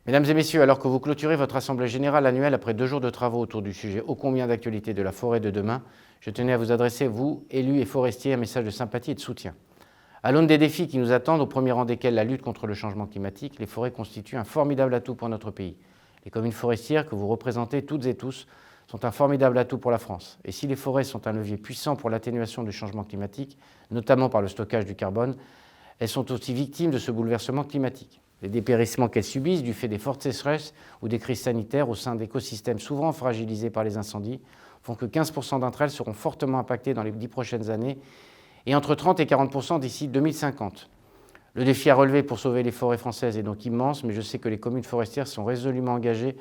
Mesdames et messieurs, alors que vous clôturez votre Assemblée générale annuelle après 2 jours de travaux autour du sujet ô combien d'actualité de la forêt de demain, je tenais à vous adresser, vous, élus et forestiers, un message de sympathie et de soutien. À l'aune des défis qui nous attendent, au premier rang desquels la lutte contre le changement climatique, les forêts constituent un formidable atout pour notre pays. Les communes forestières que vous représentez toutes et tous sont un formidable atout pour la France. Et si les forêts sont un levier puissant pour l'atténuation du changement climatique, notamment par le stockage du carbone, elles sont aussi victimes de ce bouleversement climatique. Les dépérissements qu'elles subissent du fait des fortes sécheresses ou des crises sanitaires au sein d'écosystèmes souvent fragilisés par les incendies font que 15% d'entre elles seront fortement impactées dans les 10 prochaines années et entre 30 et 40% d'ici 2050. Le défi à relever pour sauver les forêts françaises est donc immense, mais je sais que les communes forestières sont résolument engagées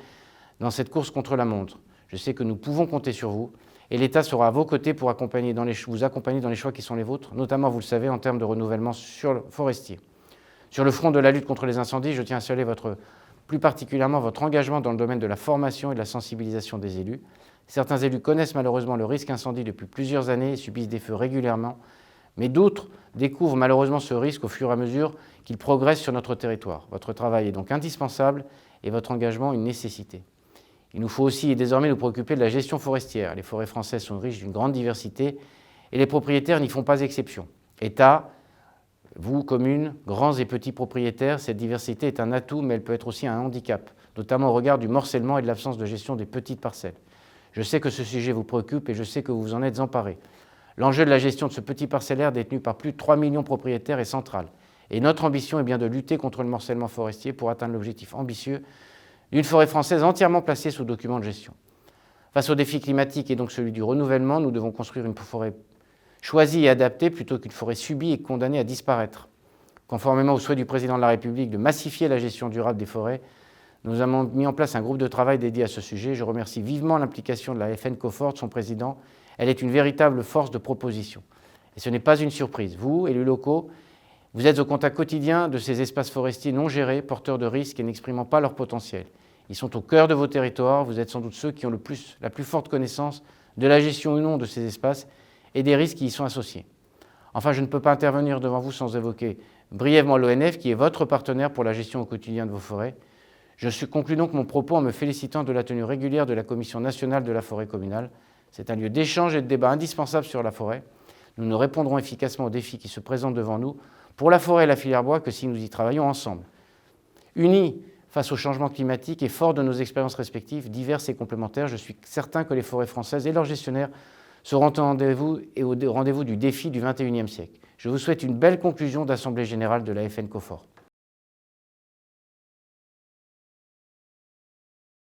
dans cette course contre la montre. Je sais que nous pouvons compter sur vous et l'État sera à vos côtés pour vous accompagner dans les choix qui sont les vôtres, notamment, vous le savez, en termes de renouvellement forestier. Sur le front de la lutte contre les incendies, je tiens à saluer plus particulièrement votre engagement dans le domaine de la formation et de la sensibilisation des élus. Certains élus connaissent malheureusement le risque incendie depuis plusieurs années et subissent des feux régulièrement, mais d'autres découvrent malheureusement ce risque au fur et à mesure qu'il progresse sur notre territoire. Votre travail est donc indispensable et votre engagement une nécessité. Il nous faut aussi et désormais nous préoccuper de la gestion forestière. Les forêts françaises sont riches d'une grande diversité et les propriétaires n'y font pas exception. État, vous, communes, grands et petits propriétaires, cette diversité est un atout, mais elle peut être aussi un handicap, notamment au regard du morcellement et de l'absence de gestion des petites parcelles. Je sais que ce sujet vous préoccupe et je sais que vous vous en êtes emparés. L'enjeu de la gestion de ce petit parcellaire détenu par plus de 3 millions de propriétaires est central. Et notre ambition est bien de lutter contre le morcellement forestier pour atteindre l'objectif ambitieux d'une forêt française entièrement placée sous document de gestion. Face au défi climatique et donc celui du renouvellement, nous devons construire une forêt choisie et adaptée plutôt qu'une forêt subie et condamnée à disparaître. Conformément au souhait du président de la République de massifier la gestion durable des forêts, nous avons mis en place un groupe de travail dédié à ce sujet. Je remercie vivement l'implication de la FN Cofort, son président. Elle est une véritable force de proposition. Et ce n'est pas une surprise. Vous, élus locaux, vous êtes au contact quotidien de ces espaces forestiers non gérés, porteurs de risques et n'exprimant pas leur potentiel. Ils sont au cœur de vos territoires. Vous êtes sans doute ceux qui ont la plus forte connaissance de la gestion ou non de ces espaces et des risques qui y sont associés. Enfin, je ne peux pas intervenir devant vous sans évoquer brièvement l'ONF, qui est votre partenaire pour la gestion au quotidien de vos forêts. Je conclus donc mon propos en me félicitant de la tenue régulière de la Commission nationale de la forêt communale. C'est un lieu d'échange et de débat indispensable sur la forêt. Nous ne répondrons efficacement aux défis qui se présentent devant nous pour la forêt et la filière bois que si nous y travaillons ensemble. Unis face au changement climatique et forts de nos expériences respectives, diverses et complémentaires, je suis certain que les forêts françaises et leurs gestionnaires seront au rendez-vous et au rendez-vous du défi du XXIe siècle. Je vous souhaite une belle conclusion d'Assemblée générale de la FN Cofort.